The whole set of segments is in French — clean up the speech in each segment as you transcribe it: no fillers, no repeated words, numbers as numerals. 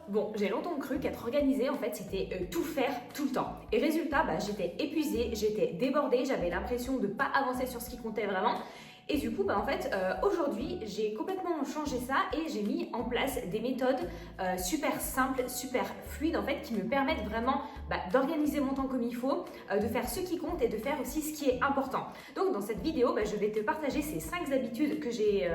Bon, j'ai longtemps cru qu'être organisé, en fait, c'était tout faire tout le temps. Et résultat, j'étais épuisée, j'étais débordée, j'avais l'impression de ne pas avancer sur ce qui comptait vraiment. Et du coup, aujourd'hui, j'ai complètement changé ça et j'ai mis en place des méthodes super simples, super fluides, en fait, qui me permettent vraiment d'organiser mon temps comme il faut, de faire ce qui compte et de faire aussi ce qui est important. Donc, dans cette vidéo, je vais te partager ces 5 habitudes que j'ai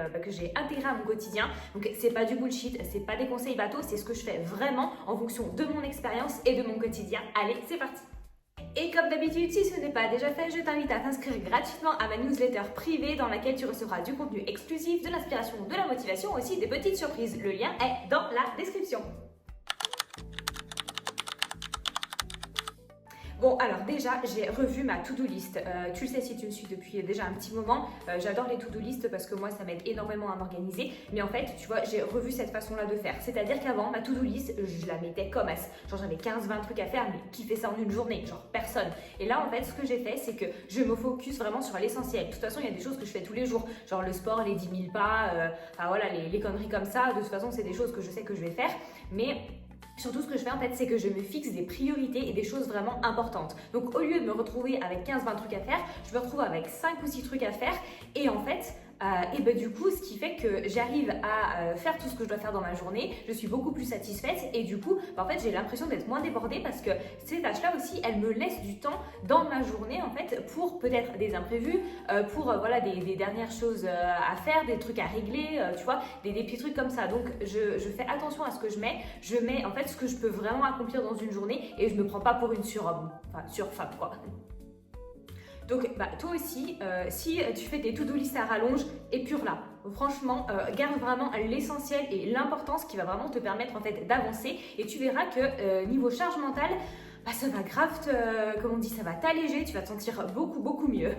intégrées à mon quotidien. Donc, c'est pas du bullshit, c'est pas des conseils bateaux, c'est ce que je fais vraiment en fonction de mon expérience et de mon quotidien. Allez, c'est parti! Et comme d'habitude, si ce n'est pas déjà fait, je t'invite à t'inscrire gratuitement à ma newsletter privée dans laquelle tu recevras du contenu exclusif, de l'inspiration, de la motivation, aussi des petites surprises. Le lien est dans la description. Bon, alors déjà, j'ai revu ma to-do list. Tu le sais si tu me suis depuis déjà un petit moment. J'adore les to-do list parce que moi, ça m'aide énormément à m'organiser. Mais en fait, tu vois, j'ai revu cette façon-là de faire. C'est-à-dire qu'avant, ma to-do list, je la mettais comme as. Genre, j'avais 15-20 trucs à faire, mais qui fait ça en une journée? Genre, personne. Et là, en fait, ce que j'ai fait, c'est que je me focus vraiment sur l'essentiel. De toute façon, il y a des choses que je fais tous les jours. Genre le sport, les 10 000 pas, les conneries comme ça. De toute façon, c'est des choses que je sais que je vais faire. Mais surtout, ce que je fais en fait, c'est que je me fixe des priorités et des choses vraiment importantes. Donc, au lieu de me retrouver avec 15-20 trucs à faire, je me retrouve avec 5 ou 6 trucs à faire. Et en fait, du coup, ce qui fait que j'arrive à faire tout ce que je dois faire dans ma journée, je suis beaucoup plus satisfaite et du coup, en fait, j'ai l'impression d'être moins débordée parce que ces tâches-là aussi, elles me laissent du temps dans ma journée en fait pour peut-être des imprévus, pour des dernières choses à faire, des trucs à régler, tu vois, des petits trucs comme ça. Donc, je fais attention à ce que je mets. Je mets en fait ce que je peux vraiment accomplir dans une journée et je me prends pas pour une surhomme, surfemme quoi. Donc, toi aussi, si tu fais des to-do list à rallonge, épure-la. Franchement, garde vraiment l'essentiel et l'importance qui va vraiment te permettre en fait d'avancer. Et tu verras que niveau charge mentale, ça va grave, ça va t'alléger. Tu vas te sentir beaucoup, beaucoup mieux.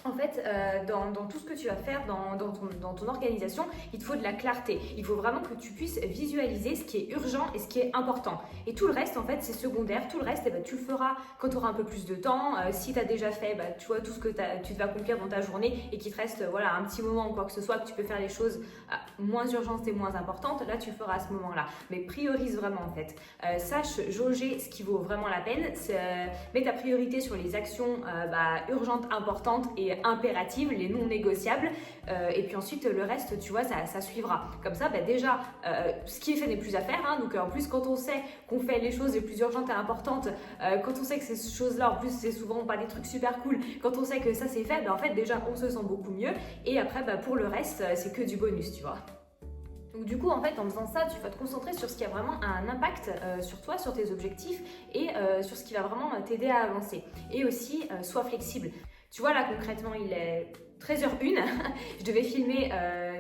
En fait, dans tout ce que tu vas faire dans ton organisation, il te faut de la clarté. Il faut vraiment que tu puisses visualiser ce qui est urgent et ce qui est important. Et tout le reste, en fait, c'est secondaire. Tout le reste, tu le feras quand tu auras un peu plus de temps. Si tu as déjà fait, tu vois, tout ce que tu vas accomplir dans ta journée et qu'il te reste un petit moment ou quoi que ce soit, que tu peux faire les choses moins urgentes et moins importantes, là, tu le feras à ce moment-là. Mais priorise vraiment, en fait. Sache jauger ce qui vaut vraiment la peine. Mets ta priorité sur les actions urgentes, importantes et impératives, les non négociables, et puis ensuite le reste, tu vois, ça suivra. Comme ça, déjà, ce qui est fait n'est plus à faire, hein. Donc en plus, quand on sait qu'on fait les choses les plus urgentes et importantes, quand on sait que ces choses-là, en plus, c'est souvent pas des trucs super cool, quand on sait que ça c'est fait, en fait, déjà, on se sent beaucoup mieux, et après, pour le reste, c'est que du bonus, tu vois. Donc du coup, en fait, en faisant ça, tu vas te concentrer sur ce qui a vraiment un impact sur toi, sur tes objectifs et sur ce qui va vraiment t'aider à avancer. Et aussi, sois flexible. Tu vois, là, concrètement, il est 13h01. Je devais filmer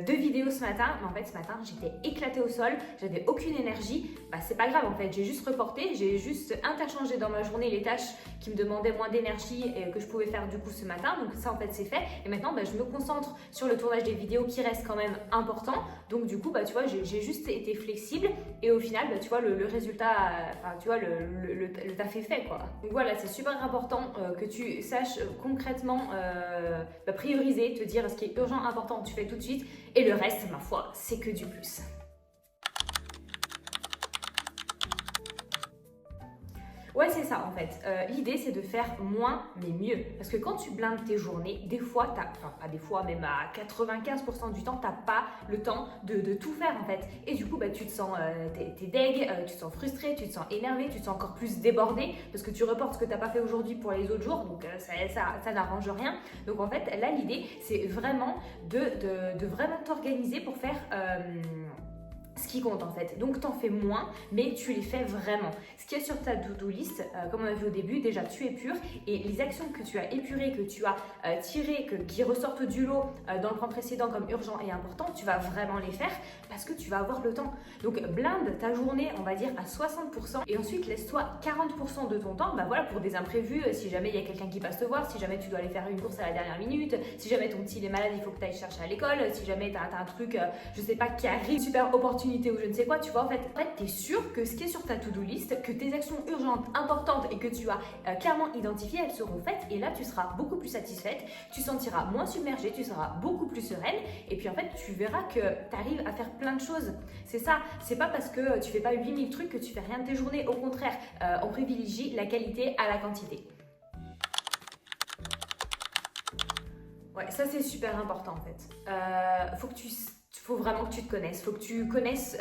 2 vidéos ce matin, mais en fait, ce matin, j'étais éclatée au sol, j'avais aucune énergie. C'est pas grave, en fait, j'ai juste reporté, j'ai juste interchangé dans ma journée les tâches qui me demandaient moins d'énergie et que je pouvais faire du coup ce matin. Donc ça, en fait, c'est fait. Et maintenant, je me concentre sur le tournage des vidéos qui reste quand même important. Donc du coup, tu vois, j'ai juste été flexible et au final, tu vois, le résultat, tu vois, le taf est fait, quoi. Donc voilà, c'est super important que tu saches concrètement prioriser, te dire ce qui est urgent, important, tu fais tout de suite et le reste, ma foi, c'est que du plus. Ouais, c'est ça en fait. L'idée, c'est de faire moins mais mieux. Parce que quand tu blindes tes journées, des fois, pas des fois, même à 95% du temps, t'as pas le temps de tout faire en fait. Et du coup, tu te sens, t'es deg, tu te sens frustré, tu te sens énervé, tu te sens encore plus débordé parce que tu reportes ce que t'as pas fait aujourd'hui pour les autres jours. Donc ça n'arrange rien. Donc en fait, là, l'idée, c'est vraiment de vraiment t'organiser pour faire ce qui compte en fait. Donc t'en fais moins, mais tu les fais vraiment. Ce qu'il y a sur ta to-do list, comme on a vu au début, déjà tu épures et les actions que tu as épurées, que tu as tirées, qui ressortent du lot dans le plan précédent comme urgent et important, tu vas vraiment les faire parce que tu vas avoir le temps. Donc blinde ta journée, on va dire à 60% et ensuite laisse-toi 40% de ton temps, pour des imprévus, si jamais il y a quelqu'un qui passe te voir, si jamais tu dois aller faire une course à la dernière minute, si jamais ton petit est malade, il faut que tu ailles chercher à l'école, si jamais tu as un truc, je sais pas, qui arrive, super opportunité opportunité ou je ne sais quoi, tu vois, en fait, tu es sûr que ce qui est sur ta to-do list, que tes actions urgentes, importantes et que tu as clairement identifiées, elles seront faites et là, tu seras beaucoup plus satisfaite, tu sentiras moins submergée, tu seras beaucoup plus sereine et puis en fait, tu verras que tu arrives à faire plein de choses. C'est ça, c'est pas parce que tu fais pas 8000 trucs que tu fais rien de tes journées, au contraire, on privilégie la qualité à la quantité. Ouais, ça c'est super important en fait. Faut vraiment que tu te connaisses, faut que tu connaisses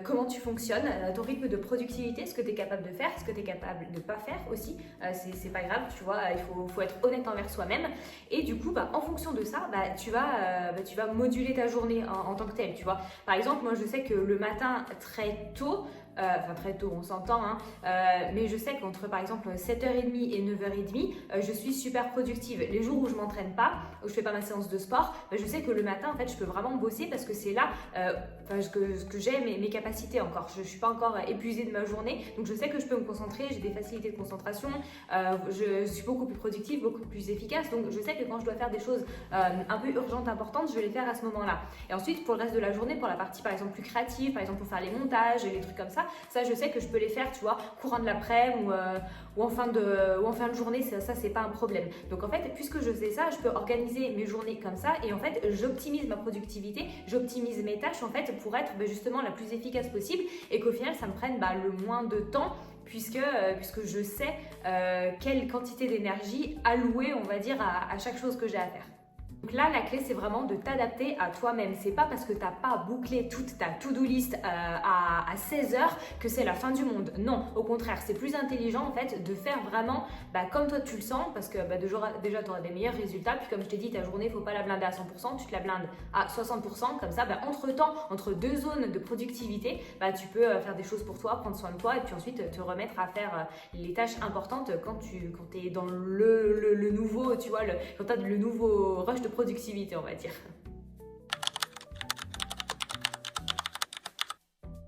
comment tu fonctionnes, ton rythme de productivité, ce que tu es capable de faire, ce que tu es capable de ne pas faire aussi, c'est pas grave, tu vois, il faut être honnête envers soi-même et du coup, en fonction de ça, tu vas moduler ta journée en tant que telle, tu vois. Par exemple, moi je sais que le matin très tôt, très tôt on s'entend, hein, mais je sais qu'entre par exemple 7h30 et 9h30, je suis super productive. Les jours où je m'entraîne pas, où je fais pas ma séance de sport, je sais que le matin en fait je peux vraiment bosser parce que c'est là que j'ai mes capacités encore. Je suis pas encore épuisée de ma journée, donc je sais que je peux me concentrer, j'ai des facilités de concentration, je suis beaucoup plus productive, beaucoup plus efficace, donc je sais que quand je dois faire des choses un peu urgentes, importantes, je vais les faire à ce moment-là. Et ensuite pour le reste de la journée, pour la partie par exemple plus créative, par exemple pour faire les montages et les trucs comme ça je sais que je peux les faire, tu vois, courant de l'après-midi ou en fin de journée, ça c'est pas un problème. Donc en fait, puisque je sais ça, je peux organiser mes journées comme ça et en fait, j'optimise ma productivité, j'optimise mes tâches en fait pour être justement la plus efficace possible et qu'au final, ça me prenne le moins de temps puisque je sais quelle quantité d'énergie allouer, on va dire, à chaque chose que j'ai à faire. Donc là, la clé, c'est vraiment de t'adapter à toi-même. C'est pas parce que t'as pas bouclé toute ta to-do list à 16h que c'est la fin du monde. Non, au contraire, c'est plus intelligent en fait de faire vraiment comme toi tu le sens parce que déjà tu auras des meilleurs résultats. Puis comme je t'ai dit, ta journée, faut pas la blinder à 100%, tu te la blindes à 60%. Comme ça, entre-temps, entre deux zones de productivité, tu peux faire des choses pour toi, prendre soin de toi et puis ensuite te remettre à faire les tâches importantes quand tu es dans le nouveau, tu vois, quand tu as le nouveau rush de productivité, on va dire.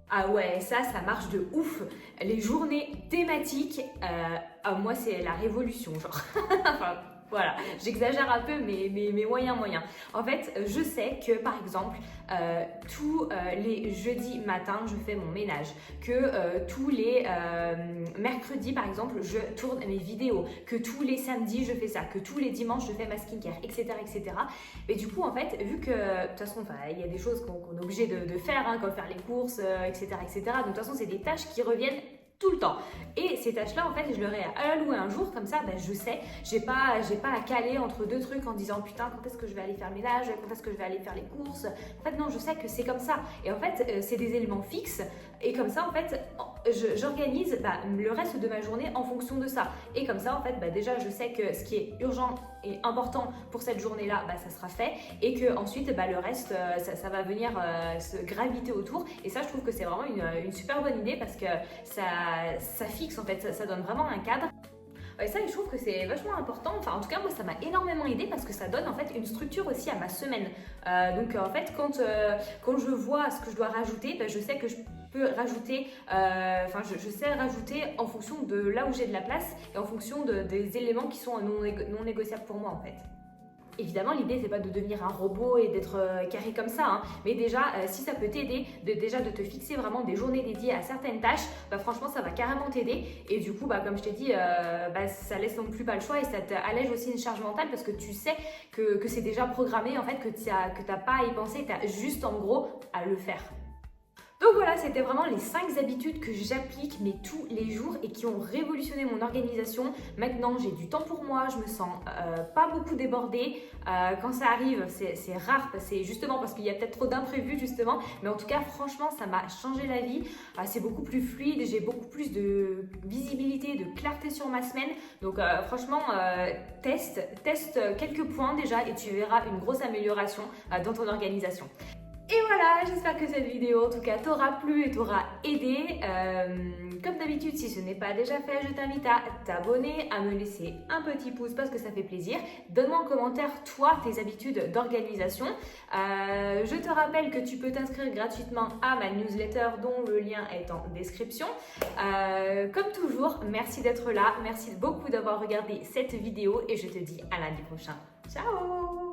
Ah ouais, ça marche de ouf. Les journées thématiques, moi c'est la révolution, genre. Enfin, voilà, j'exagère un peu, mais moyen. En fait, je sais que par exemple, tous les jeudis matins, je fais mon ménage, que tous les mercredis, par exemple, je tourne mes vidéos, que tous les samedis, je fais ça, que tous les dimanches, je fais ma skincare, etc. Mais du coup, en fait, vu que de toute façon, il y a des choses qu'on est obligé de faire, hein, comme faire les courses, etc. Donc de toute façon, c'est des tâches qui reviennent tout le temps. Et ces tâches-là, en fait, je leur ai alloué un jour, comme ça, je sais, j'ai pas à caler entre deux trucs en disant putain, quand est-ce que je vais aller faire le ménage, quand est-ce que je vais aller faire les courses. En fait, non, je sais que c'est comme ça. Et en fait, c'est des éléments fixes. Et comme ça, en fait, j'organise le reste de ma journée en fonction de ça. Et comme ça, en fait, déjà, je sais que ce qui est urgent et important pour cette journée-là, ça sera fait. Et que ensuite, le reste, ça va venir se graviter autour. Et ça, je trouve que c'est vraiment une super bonne idée parce que ça fixe, en fait, ça donne vraiment un cadre. Et ça, je trouve que c'est vachement important. Enfin, en tout cas, moi, ça m'a énormément aidé parce que ça donne en fait une structure aussi à ma semaine. Donc, en fait, quand je vois ce que je dois rajouter, je sais que je peux rajouter, je sais rajouter en fonction de là où j'ai de la place et en fonction des éléments qui sont non négociables pour moi, en fait. Évidemment, l'idée, c'est pas de devenir un robot et d'être carré comme ça, hein. Mais déjà, si ça peut t'aider de te fixer vraiment des journées dédiées à certaines tâches, franchement, ça va carrément t'aider. Et du coup, comme je t'ai dit, ça laisse non plus pas le choix et ça t'allège aussi une charge mentale parce que tu sais que c'est déjà programmé, en fait, que t'as pas à y penser, tu as juste en gros à le faire. Donc voilà, c'était vraiment les 5 habitudes que j'applique mais tous les jours et qui ont révolutionné mon organisation. Maintenant, j'ai du temps pour moi, je me sens pas beaucoup débordée. Quand ça arrive, c'est rare, c'est justement parce qu'il y a peut-être trop d'imprévus justement. Mais en tout cas, franchement, ça m'a changé la vie. C'est beaucoup plus fluide, j'ai beaucoup plus de visibilité, de clarté sur ma semaine. Donc franchement, teste quelques points déjà et tu verras une grosse amélioration dans ton organisation. Et voilà, j'espère que cette vidéo en tout cas t'aura plu et t'aura aidé. Comme d'habitude, si ce n'est pas déjà fait, je t'invite à t'abonner, à me laisser un petit pouce parce que ça fait plaisir. Donne-moi en commentaire, toi, tes habitudes d'organisation. Je te rappelle que tu peux t'inscrire gratuitement à ma newsletter dont le lien est en description. Comme toujours, merci d'être là. Merci beaucoup d'avoir regardé cette vidéo et je te dis à lundi prochain. Ciao!